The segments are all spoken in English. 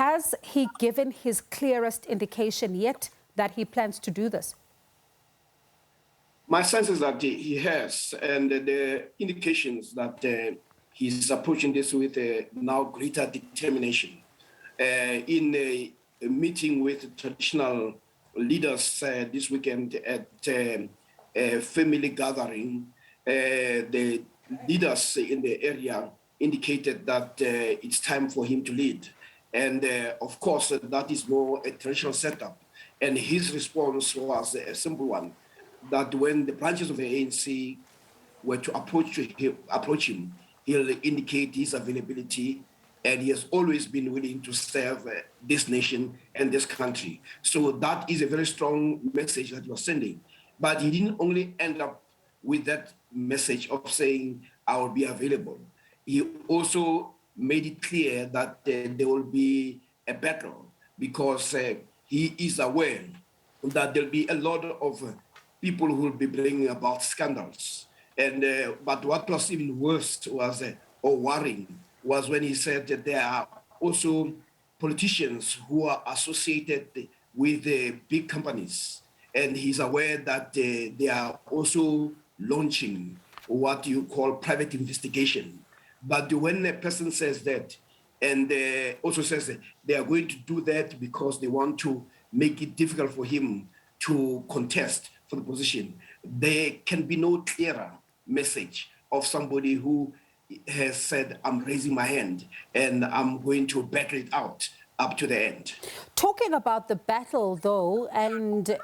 Has he given his clearest indication yet that he plans to do this? My sense is that he has, and the indications that he's approaching this with a now greater determination. In a meeting with traditional leaders this weekend at a family gathering, the leaders in the area indicated that it's time for him to lead. And of course, that is more a traditional setup. And his response was a simple one, that when the branches of the ANC were to approach him, he'll indicate his availability, and he has always been willing to serve this nation and this country. So that is a very strong message that you're sending. But he didn't only end up with that message of saying, I will be available. He also made it clear that there will be a battle, because he is aware that there'll be a lot of people who will be bringing about scandals. And but what was even worse was, or worrying, was when he said that there are also politicians who are associated with big companies. And he's aware that they are also launching what you call private investigation. But when a person says that, and also says that they are going to do that because they want to make it difficult for him to contest for the position, there can be no clearer message of somebody who has said, I'm raising my hand and I'm going to battle it out up to the end. Talking about the battle, though, and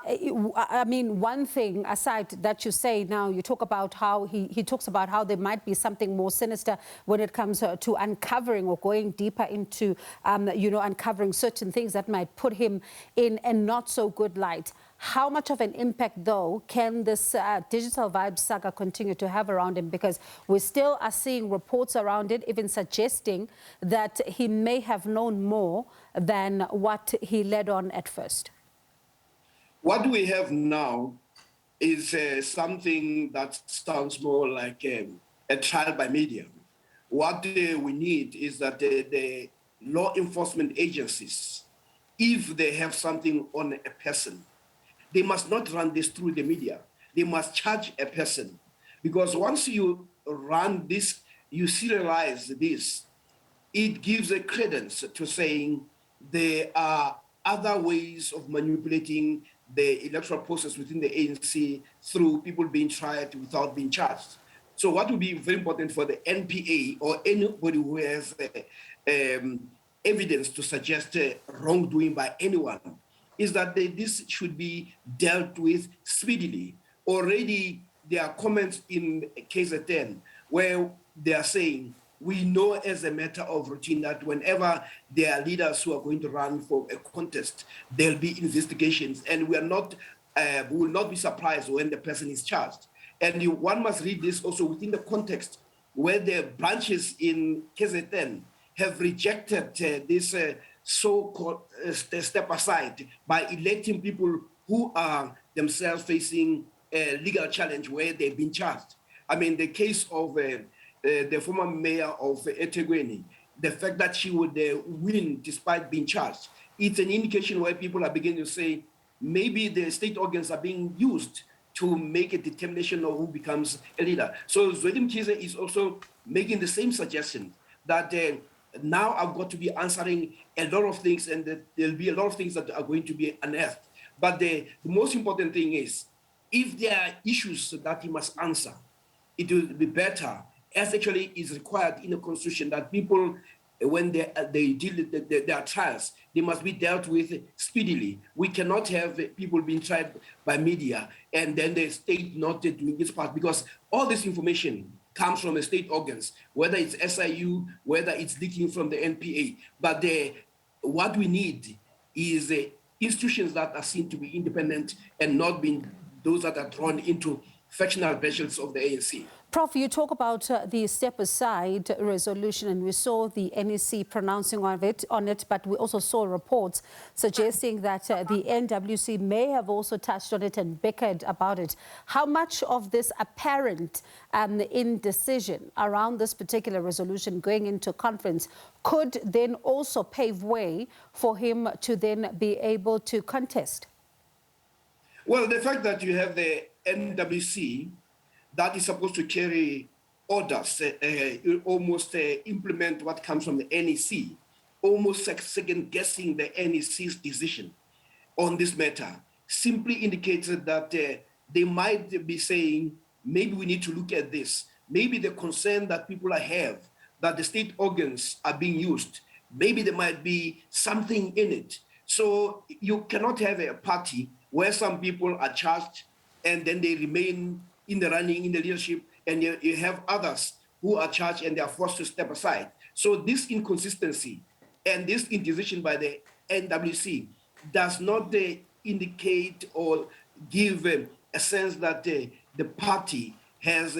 I mean, one thing aside that you say now, you talk about how he talks about how there might be something more sinister when it comes to uncovering or going deeper into, uncovering certain things that might put him in a not so good light. How much of an impact, though, can this digital vibes saga continue to have around him? Because we still are seeing reports around it, even suggesting that he may have known more than what he led on at first. What we have now is something that sounds more like a trial by media. What we need is that the law enforcement agencies, if they have something on a person, they must not run this through the media. They must charge a person. Because once you run this, you serialize this, it gives a credence to saying there are other ways of manipulating the electoral process within the ANC through people being tried without being charged. So what will be very important for the NPA or anybody who has evidence to suggest wrongdoing by anyone is that this should be dealt with speedily. Already there are comments in KZN where they are saying, we know as a matter of routine that whenever there are leaders who are going to run for a contest, there'll be investigations, and we will not be surprised when the person is charged. And one must read this also within the context where the branches in KZN have rejected this so-called step aside by electing people who are themselves facing a legal challenge where they've been charged. I mean, the case of the former mayor of eThekwini, the fact that she would win despite being charged, it's an indication where people are beginning to say maybe the state organs are being used to make a determination of who becomes a leader. So Zweli Mkhize is also making the same suggestion that now I've got to be answering a lot of things, and that there'll be a lot of things that are going to be unearthed. But the most important thing is, if there are issues that he must answer, it will be better, as actually is required in the Constitution, that people, when they deal with their trials, they must be dealt with speedily. We cannot have people being tried by media and then the state not doing its part, because all this information comes from the state organs, whether it's SIU, whether it's leaking from the NPA. But what we need is institutions that are seen to be independent and not being those that are drawn into factional versions of the ANC. Prof, you talk about the step-aside resolution, and we saw the NEC pronouncing on it, but we also saw reports suggesting that the NWC may have also touched on it and bickered about it. How much of this apparent indecision around this particular resolution going into conference could then also pave way for him to then be able to contest? Well, the fact that you have the NWC that is supposed to carry orders, almost implement what comes from the NEC, almost second-guessing the NEC's decision on this matter, simply indicates that they might be saying, maybe we need to look at this. Maybe the concern that people have that the state organs are being used, maybe there might be something in it. So you cannot have a party where some people are charged and then they remain in the running, in the leadership, and you have others who are charged and they are forced to step aside. So this inconsistency and this indecision by the NWC does not indicate or give a sense that the party has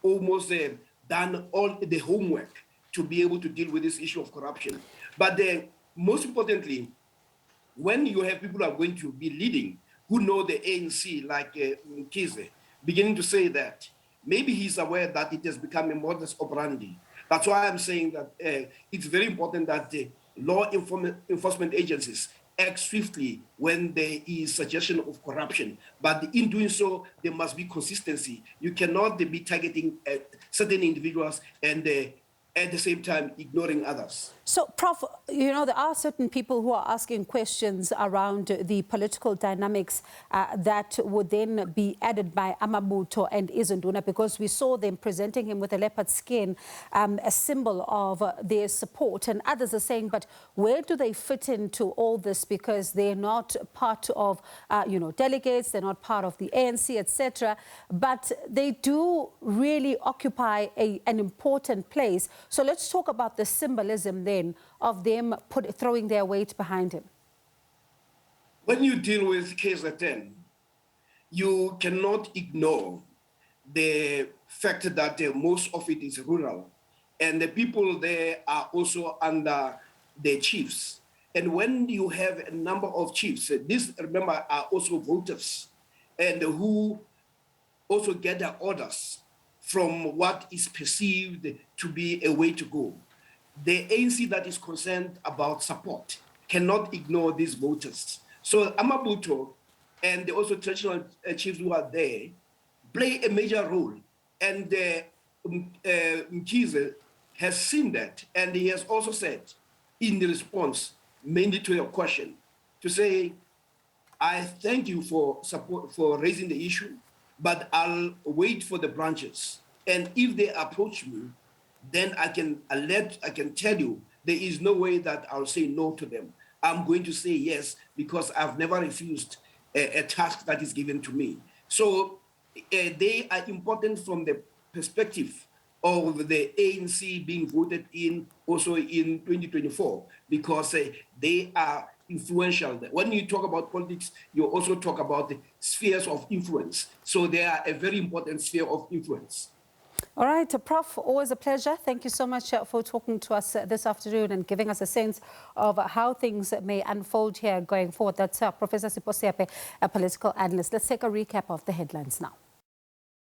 almost done all the homework to be able to deal with this issue of corruption. But most importantly, when you have people who are going to be leading, who know the ANC, like Mkhize, beginning to say that, maybe he's aware that it has become a modus operandi. That's why I'm saying that it's very important that the law enforcement agencies act swiftly when there is suggestion of corruption. But in doing so, there must be consistency. You cannot be targeting certain individuals and at the same time ignoring others. So, Prof, you know, there are certain people who are asking questions around the political dynamics that would then be added by Amabutho and Izinduna, because we saw them presenting him with a leopard skin, a symbol of their support. And others are saying, but where do they fit into all this? Because they're not part of, delegates, they're not part of the ANC, etc. But they do really occupy an important place. So let's talk about the symbolism then of them throwing their weight behind him. When you deal with KZN, you cannot ignore the fact that most of it is rural, and the people there are also under the chiefs. And when you have a number of chiefs, these, remember, are also voters, and who also get their orders from what is perceived to be a way to go. The ANC that is concerned about support cannot ignore these voters. So Amabutho and also traditional chiefs who are there play a major role. And Mkhize has seen that, and he has also said in the response, mainly to your question, to say, I thank you for support, for raising the issue, but I'll wait for the branches. And if they approach me, then I can tell you there is no way that I'll say no to them. I'm going to say yes, because I've never refused a task that is given to me. So they are important from the perspective of the ANC being voted in also in 2024, because they are influential. When you talk about politics, you also talk about the spheres of influence. So they are a very important sphere of influence. All right, Prof, always a pleasure. Thank you so much for talking to us this afternoon and giving us a sense of how things may unfold here going forward. That's Professor Sipho Seepe, a political analyst. Let's take a recap of the headlines now.